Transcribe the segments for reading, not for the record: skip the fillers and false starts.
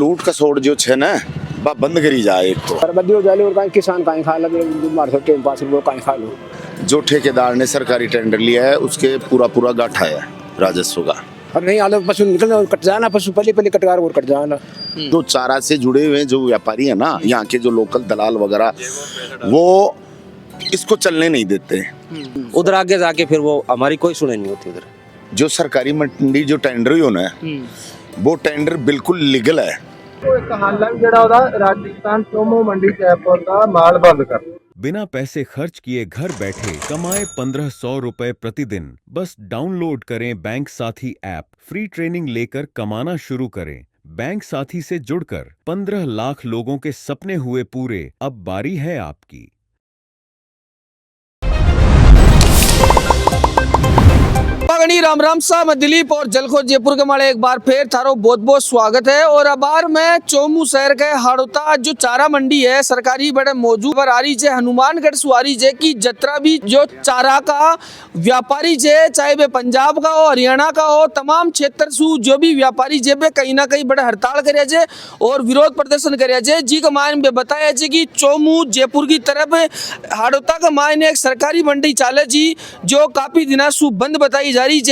लूट कसोड़ जो छे ना बा बंद करी जाए। एक तो बर्बादी हो जाए और कहीं किसान कहीं खा लगे मार सकते हैं 5 रुपये कहीं खा लो। जो ठेकेदार ने सरकारी टेंडर लिया है उसके पूरा गाठा है राजस्व का। और नहीं आलो पशु निकल कट जाना, पशु पहले कटकार और कट जाना। जो चारा से जुड़े हुए जो व्यापारी है ना, यहाँ के जो लोकल दलाल वगैरह, वो इसको चलने नहीं देते। उधर आगे जाके फिर वो हमारी कोई सुने नहीं होती। उधर जो सरकारी मंडी जो टेंडर हुई ना, वो टेंडर बिल्कुल लीगल है। एक हाल जड़ा ओदा राजस्थान चोमू मंडी जयपुर का माल बंद कर। बिना पैसे खर्च किए घर बैठे कमाए 1500 रुपए प्रतिदिन। बस डाउनलोड करें बैंक साथी ऐप, फ्री ट्रेनिंग लेकर कमाना शुरू करें। बैंक साथी से जुड़कर 15 लाख लोगों के सपने हुए पूरे। अब बारी है आपकी। राम राम सा, मैं दिलीप और जलखो जयपुर के माले एक बार फिर थारो बहुत बहुत स्वागत है। और अब बार मैं चोमू शहर के हाड़ोता जो चारा मंडी है सरकारी बड़े मौजूद पर आ रही है हनुमानगढ़ सुआरी जे की जत्रा भी जो चारा का व्यापारी जे, चाहे वे पंजाब का हो हरियाणा का हो, तमाम क्षेत्र सु जो भी व्यापारी जे पे कहीं ना कहीं बड़े हड़ताल करे जे और विरोध प्रदर्शन करे जे। जी का मान में बताया जे कि चोमू जयपुर की तरफ हाड़ोता का मान एक सरकारी मंडी चाले जी जो काफी दिना सु बंद बताई जा रही है।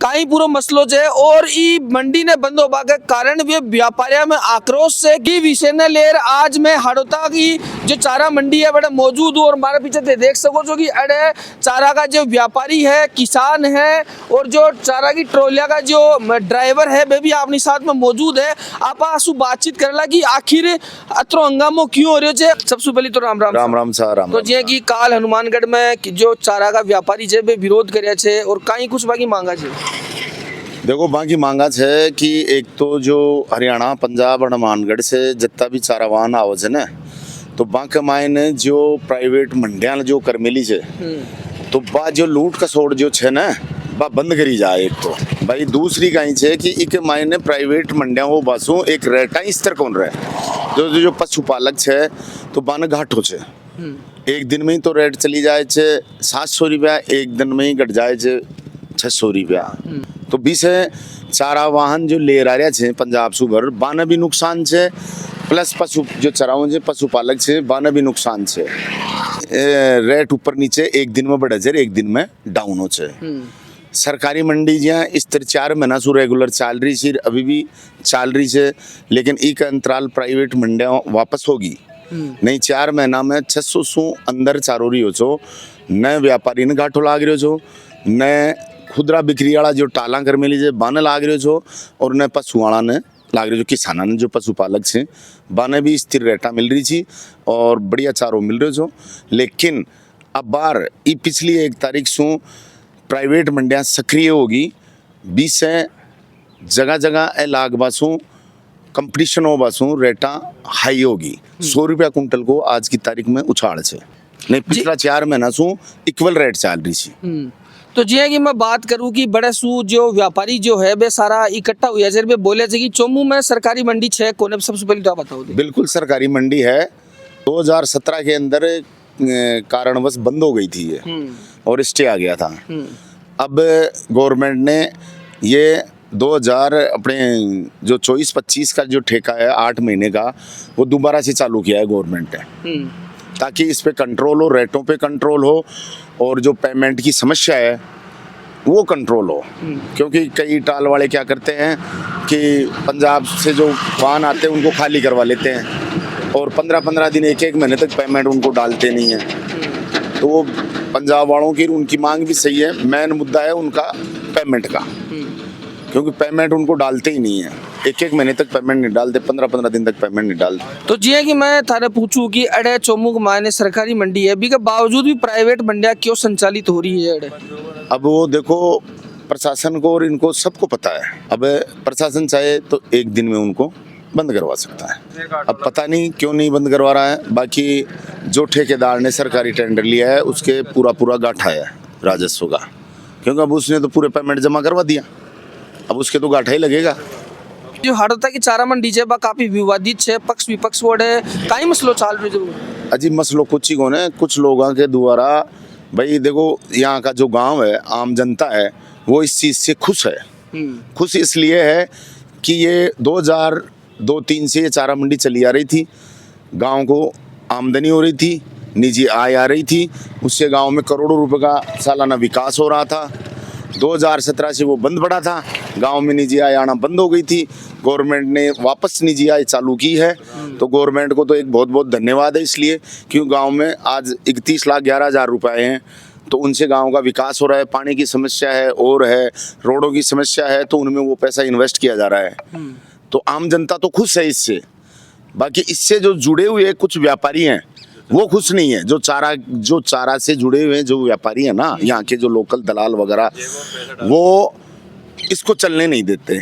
कहीं पूरा मसलो जे और ई मंडी ने बंद होबा के कारण वे व्यापारियों में आक्रोश से की विषय ने लेर आज मैं हाड़ोता की जो चारा मंडी है बड़ा मौजूद हूँ। और हमारे पीछे देख सको जो कि अड़े चारा का जो व्यापारी है, किसान है और जो चारा की ट्रोलिया का जो ड्राइवर है वे भी अपने साथ में मौजूद है। आप आसू बातचीत करला कि आखिर अतरो हंगामो क्यों हो रहे हो। सबसे पहले तो राम राम राम सा राम। तो जे की काल हनुमानगढ़ में जो चारा का व्यापारी जे वे विरोध करे छे और कहीं कुछ बाकी मांगा छे। देखो बाकी मांगा है कि एक तो जो हरियाणा पंजाब हनुमानगढ़ से जितना भी चारा वाहन आवे है ना, तो बाकी मायने जो प्राइवेट मंडियां जो करमेली है तो बा जो लूट कसोड़ जो छे ना बा बंद करी जाए। एक तो भाई दूसरी कहीं छे कि एक मायने प्राइवेट मंडियां हो बासु एक रेटा स्तर कौन रहे जो पशुपालक छे तो बान घाटो छे। एक दिन में ही तो रेट चली जाए छे 700 रुपया, एक दिन में ही घट जाए छे 600 रुपया। तो बीस चारा वाहन जो ले रहा छे पंजाब सुभर बाने भी नुकसान छे, प्लस पशु जो चराओ छे पशुपालक छे बाने भी नुकसान छे। रेट ऊपर नीचे एक दिन में बढ़े छे, एक दिन में डाउन हो छे। सरकारी मंडी जहाँ इस तरह 4 महीना सु रेगुलर चल रही थी, अभी भी चल रही है, लेकिन एक अंतराल प्राइवेट मंडियां वापस होगी नहीं। 4 महीना में 600 सु अंदर चारो रही हो छो, न व्यापारी ने घाटो लाग रहे छो, न खुदरा बिक्री वाला जो टाला कर मिली जे बाने लाग रहे छो, और न पशु वाला ने लाग रहे जो किसाना ने जो पशुपालक छे बाने भी स्थिर रेटा मिल रही थी और बढ़िया चारो मिल रहे छो। लेकिन अब बार ई पिछली 1 तारीख सु प्राइवेट मंडियां सक्रिय होगी, 20 जगह जगह लाग बासु कंपटीशन हो बासु रेटा हाई होगी। 100 रुपया कुंटल को आज की तारीख में उछाड़ छे नहीं, पिछला 4 महीना सु इक्वल रेट चल रही थी। तो जी कि मैं बात करूं कि बड़े सू जो व्यापारी जो है वे सारा इकट्ठा हुआ जैसे बोले थे कि चोमू में सरकारी मंडी छे कोने, सबसे पहले तो आप बताओ। बिल्कुल सरकारी मंडी है, 2017 के अंदर कारणवश बंद हो गई थी ये और स्टे आ गया था। अब गवर्नमेंट ने ये 2000 अपने जो 24-25 का जो ठेका है 8 महीने का वो दोबारा से चालू किया है गवर्नमेंट ने, ताकि इस पे कंट्रोल हो, रेटों पे कंट्रोल हो और जो पेमेंट की समस्या है वो कंट्रोल हो। क्योंकि कई टाल वाले क्या करते हैं कि पंजाब से जो वाहन आते हैं उनको खाली करवा लेते हैं और 15-15 दिन 1-1 महीने तक पेमेंट उनको डालते नहीं हैं। तो वो पंजाब वालों की उनकी मांग भी सही है, मेन मुद्दा है उनका पेमेंट का, क्योंकि पेमेंट उनको डालते ही नहीं है, 1-1 महीने तक पेमेंट नहीं डालते, 15-15 दिन तक पेमेंट नहीं डालते। तो जी कि मैं थारे पूछूं कि अड़े चोमू के मायने सरकारी मंडी है भी के बावजूद भी प्राइवेट मंडियां क्यों संचालित हो रही है अड़े। अब वो देखो प्रशासन को और इनको सबको पता है, अब प्रशासन चाहे तो एक दिन में उनको बंद करवा सकता है। अब पता नहीं क्यों नहीं बंद करवा रहा है। बाकी जो ठेकेदार ने सरकारी टेंडर लिया है उसके पूरा गाठा है राजस्व का, क्योंकि अब उसने तो पूरे पेमेंट जमा करवा दिया, अब उसके तो गाठा ही लगेगा। जो हाड़ोता की चारा मंडी है काफी विवादित है, पक्ष विपक्ष वोड़े कई मसलो चाल रहे जो अजी मसलो कुछ ही कोने, कुछ लोगों के द्वारा भाई देखो यहाँ का जो गांव है, आम जनता है, वो इस चीज़ से खुश है। खुश इसलिए है कि ये 2-3 से ये चारा मंडी चली आ रही थी, गांव को आमदनी हो रही थी, निजी आय आ रही थी, उससे गांव में करोड़ों रुपए का सालाना विकास हो रहा था। 2017 से वो बंद पड़ा था, गांव में निजी आय आना बंद हो गई थी। गवर्नमेंट ने वापस निजी आय चालू की है, तो गवर्नमेंट को तो एक बहुत बहुत धन्यवाद है, इसलिए क्योंकि गांव में आज 31,11,000 रुपए हैं, तो उनसे गांव का विकास हो रहा है। पानी की समस्या है और है, रोडों की समस्या है, तो उनमें वो पैसा इन्वेस्ट किया जा रहा है। तो आम जनता तो खुश है इससे। बाकी इससे जो जुड़े हुए कुछ व्यापारी हैं वो खुश नहीं है। जो चारा से जुड़े हुए जो व्यापारी हैं ना, यहाँ के जो लोकल दलाल वगैरह, वो इसको चलने नहीं देते,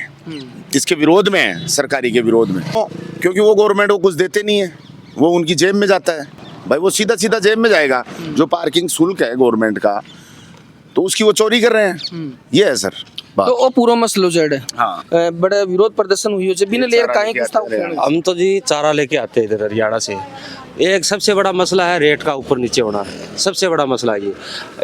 इसके विरोध में है, सरकारी के विरोध में, क्योंकि वो गवर्नमेंट को कुछ देते नहीं है, वो उनकी जेब में जाता है। भाई वो सीधा सीधा जेब में जाएगा। जो पार्किंग शुल्क है गवर्नमेंट का, तो उसकी वो चोरी कर रहे हैं। ये है सर बात। तो वो पूरा मसलो जड़ है। हाँ। बड़े विरोध प्रदर्शन हुई हो बिना लेर काहे कुछ हम तो जी चारा लेके आते हैं इधर हरियाणा से। एक सबसे बड़ा मसला है रेट का ऊपर नीचे होना, सबसे बड़ा मसला ये।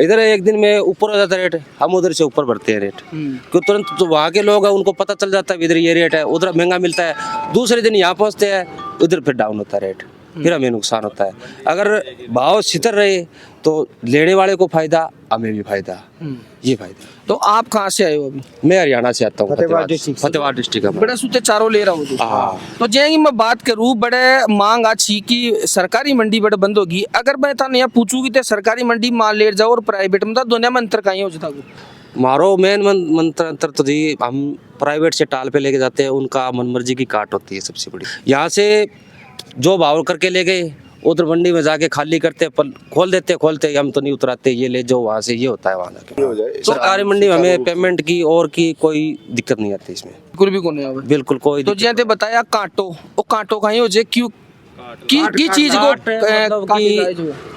इधर एक दिन में ऊपर हो जाता है रेट, हम उधर से ऊपर बढ़ते हैं रेट, क्योंकि तुरंत तो वहाँ के लोग हैं उनको पता चल जाता है इधर ये रेट है, उधर महंगा मिलता है। दूसरे दिन यहाँ पहुँचते हैं, उधर फिर डाउन होता है रेट, फिर हमें नुकसान होता है। अगर भाव स्थिर रहे तो लेने वाले को फायदा, हमें भी फायदा, ये फायदा। तो आप कहाँ से आए हो अभी? मैं हरियाणा से आता हूँ, फतेहाबाद डिस्ट्रिक्ट का। बड़े सूते चारों ले रहा हूँ। हाँ। तो जैसे मैं बात करूँ, बड़े मांग अच्छी कि सरकारी मंडी बड़े बंद होगी। अगर मैं था नहीं पूछूंगी तो सरकारी मंडी माल ले जाओ और प्राइवेट में दोनों में अंतर कहीं हो जाता है? मारो मेन मंत्र अंतर तो जी, हम प्राइवेट से टाल पे लेके जाते हैं, उनका मनमर्जी की काट होती है सबसे बड़ी। यहाँ से जो भाव करके ले गए, उधर मंडी में जाके खाली करते पर खोल देते, खोलते हम तो नहीं उतराते, ये ले जाओ वहाँ से, ये होता है वहाँ जाके। सरकारी मंडी में हमें पेमेंट की और की कोई दिक्कत नहीं आती इसमें, बिल्कुल भी कोई नहीं। बिल्कुल कोई। तो जैसे बताया काटो, वो काटो कहीं हो जाए, क्यों की चीज को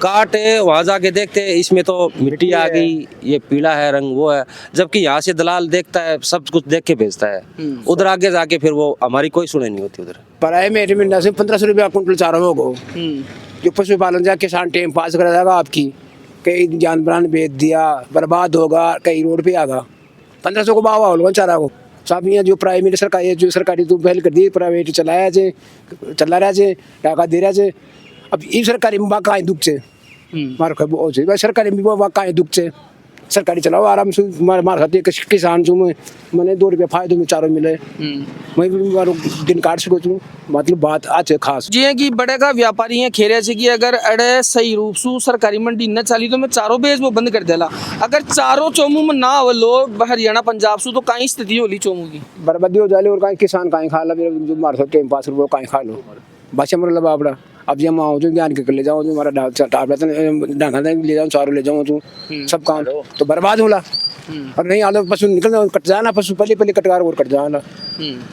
काट है, वहाँ जाके देखते हैं इसमें तो मिट्टी आ गई, ये पीला है रंग, वो है। जबकि यहाँ से दलाल देखता है, सब कुछ देख के भेजता है, उधर आगे जाके फिर वो हमारी कोई सुने नहीं होती उधर। पराए मेरे में से 1500 रुपया कुंटल चारा होगा। जो पशुपालन जा किसान टाइम पास कर जाएगा आपकी, कई जानवर बेच दिया, बर्बाद होगा, कई रोड पे आगा। 1500 को भाव होगा चारा को। सब यहाँ जो प्राइवेट सरकारी, जो सरकारी तो पहल कर दी, प्राइवेट चलाया जे, चला रहा जे, टाका दे रहा जे। अब ये सरकारी में कहाँ दुख से मार सरकारी में कहाँ दुख से सरकारी चलाओ आराम से। मार खाते किसान जो मैंने 2 रुपये फायदे में चारों मिले, मैं भी मारो दिन काट सको तू। मतलब बात आज खास जी है कि बड़े का व्यापारी है खेरे से कि अगर अड़े सही रूप से सरकारी मंडी न चली तो मैं चारों बेच वो बंद कर देला। अगर चारों चोमू में ना हो लो हरियाणा पंजाब से, तो कहीं स्थिति होली चोमू की बर्बादी हो जाए। और कहीं किसान कहीं खा ला, जो मार सकते टाइम पास रुपये कहीं खा लो, बादशाह मर बापड़ा। अब जब आओ जो ध्यान के ले जाओ, जो हमारा ढाका ले जाओ, चारों ले जाओ, तू सब काम तो बर्बाद होला। और नहीं आलो पशु निकल जाओ, कट जाना पशु, पहले कटकार और कट जाना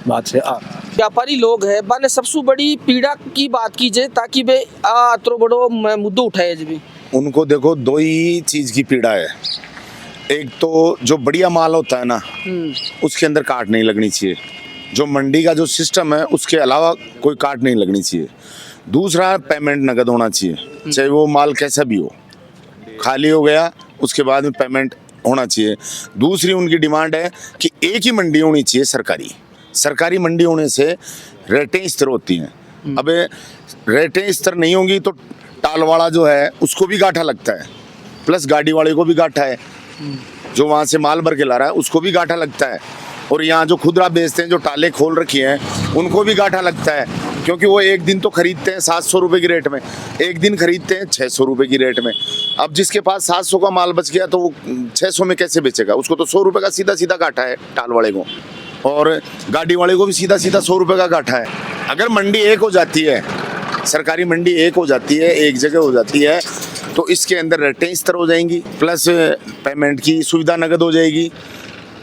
बात से। व्यापारी लोग है बाने सबसे बड़ी पीड़ा की बात कीजिए, ताकि वे अतरो बड़ो मुद्दा उठाए जी। उनको देखो 2 ही चीज की पीड़ा है। एक तो जो बढ़िया माल होता है ना, उसके अंदर काट नहीं लगनी चाहिए। जो मंडी का जो सिस्टम है उसके अलावा कोई काट नहीं लगनी चाहिए। दूसरा, पेमेंट नगद होना चाहिए, चाहे वो माल कैसा भी हो, खाली हो गया उसके बाद में पेमेंट होना चाहिए। दूसरी उनकी डिमांड है कि एक ही मंडी होनी चाहिए सरकारी मंडी होने से रेटें स्थिर होती हैं। अब रेटें स्थिर नहीं होंगी तो टाल वाला जो है उसको भी गाठा लगता है, प्लस गाड़ी वाले को भी गाठा है, जो वहाँ से माल भर के ला रहा है उसको भी गाठा लगता है, और यहाँ जो खुदरा बेचते हैं, जो टाले खोल रखी हैं, उनको भी गाठा लगता है। क्योंकि वो एक दिन तो खरीदते हैं 700 रुपये की रेट में, एक दिन खरीदते हैं 600 रुपये की रेट में। अब जिसके पास 700 का माल बच गया तो वो 600 में कैसे बेचेगा? उसको तो 100 रुपये का सीधा सीधा गाठा है टाल वाले को, और गाड़ी वाले को भी सीधा सीधा 100 रुपये का गाठा है। अगर मंडी एक हो जाती है, सरकारी मंडी एक हो जाती है, एक जगह हो जाती है, तो इसके अंदर रेटें स्थिर हो जाएंगी, प्लस पेमेंट की सुविधा नगद हो जाएगी,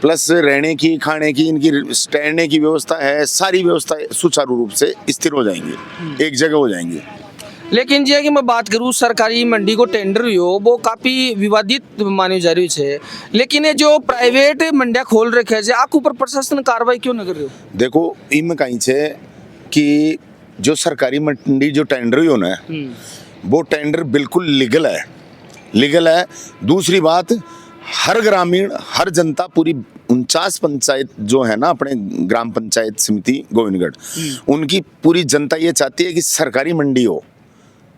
प्लस रहने की, खाने की, इनकी ठहरने की व्यवस्था है, सारी व्यवस्था सुचारू रूप से स्थिर हो जाएंगी, एक जगह हो जाएंगी। लेकिन जी कि मैं बात करूँ सरकारी मंडी को टेंडर हुई हो, वो काफ़ी विवादित मानी जा रही है। लेकिन ये जो प्राइवेट मंडिया खोल रखे है, आप ऊपर प्रशासन कार्रवाई क्यों न कर रहे हो? देखो इनमें कहीं से कि जो सरकारी मंडी जो टेंडर हुई हो ना, वो टेंडर बिल्कुल लीगल है। दूसरी बात, हर ग्रामीण, हर जनता पूरी उन 49 पंचायत जो है ना अपने ग्राम पंचायत समिति गोविंदगढ़, उनकी पूरी जनता ये चाहती है कि सरकारी मंडी हो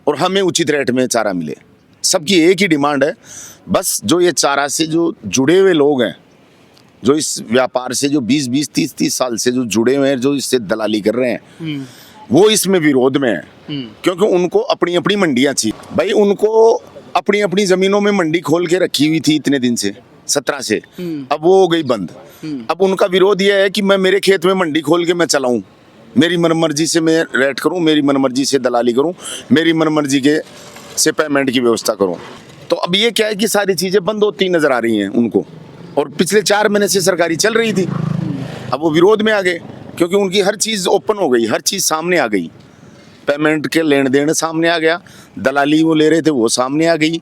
और हमें उचित रेट में चारा मिले। सबकी एक ही डिमांड है, बस जो ये चारा से जो जुड़े हुए लोग हैं, जो इस व्यापार से जो 20-20, 30-30 साल से जो जुड़े हुए हैं, जो इससे दलाली कर रहे हैं, वो इसमें विरोध में है, क्योंकि उनको अपनी अपनी मंडियां चाहिए। भाई उनको अपनी अपनी जमीनों में मंडी खोल के रखी हुई थी इतने दिन से, 17 से, अब वो हो गई बंद। अब उनका विरोध यह है कि मैं मेरे खेत में मंडी खोल के मैं चलाऊं, मेरी मनमर्जी से मैं रेट करूं, मेरी मनमर्जी से दलाली करूं, मेरी मनमर्जी के से पेमेंट की व्यवस्था करूं। तो अब ये क्या है कि सारी चीजें बंद होती नजर आ रही हैं उनको, और पिछले 4 महीने से सरकारी चल रही थी। अब वो विरोध में आ गए क्योंकि उनकी हर चीज ओपन हो गई, हर चीज सामने आ गई, पेमेंट के लेन देन सामने आ गया, दलाली वो ले रहे थे वो सामने आ गई,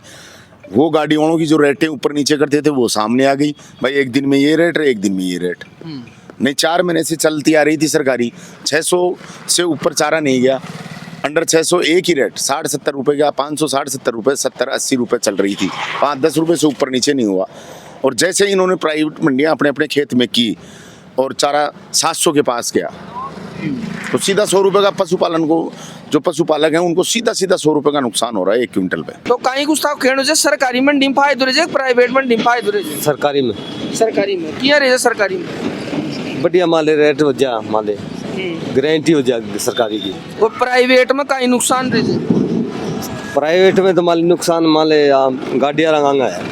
वो गाड़ी वालों की जो रेटें ऊपर नीचे करते थे वो सामने आ गई। भाई एक दिन में ये रेट, एक दिन में ये रेट। नहीं, 4 महीने से चलती आ रही थी सरकारी, 600 से ऊपर चारा नहीं गया, अंडर 600 एक ही रेट, 60-70 रुपये का, 560-70 रुपये, 70-80 रुपये चल रही थी, 5-10 रुपये से ऊपर नीचे नहीं हुआ। और जैसे ही इन्होंने प्राइवेट मंडियाँ अपने अपने खेत में की और चारा 700 के पास गया, तो सीधा 100 रुपये का पशुपालन को, जो पशुपालक हैं उनको सीधा 100 रुपये का नुकसान हो रहा है 1 क्विंटल पे। तो कहीं गुस्ताव खेड़ो से सरकारी मंडी में फायदो रहे, प्राइवेट मंडी में फायदो रहे? सरकारी में किया रहे सरकारी में बढ़िया माले रेट हो जा, माले गारंटी हो जा सरकारी की। और प्राइवेट में कहीं नुकसान रहे? प्राइवेट में तो माले नुकसान, माले गाड़ियाँ रंगांगा है,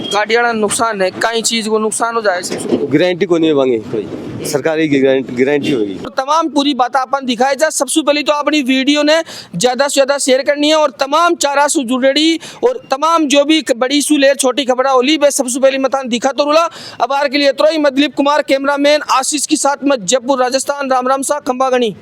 गाड़ी वाला नुकसान है, कई चीज को नुकसान हो जाए, गारंटी को नहीं मांगे कोई, सरकारी की गारंटी होगी। तो तमाम पूरी बात अपन दिखाई जा। सबसे पहले तो अपनी वीडियो ने ज्यादा से ज्यादा शेयर करनी है और तमाम चारा से जुड़ेड़ी और तमाम जो भी बड़ी सुलेर छोटी खबरा होली बे सबसे पहले मतान दिखा तो रुला। अब आर के लिए तो मैं दिलीप कुमार, कैमरामैन आशीष के साथ में जयपुर राजस्थान। राम राम सा खंबागणी।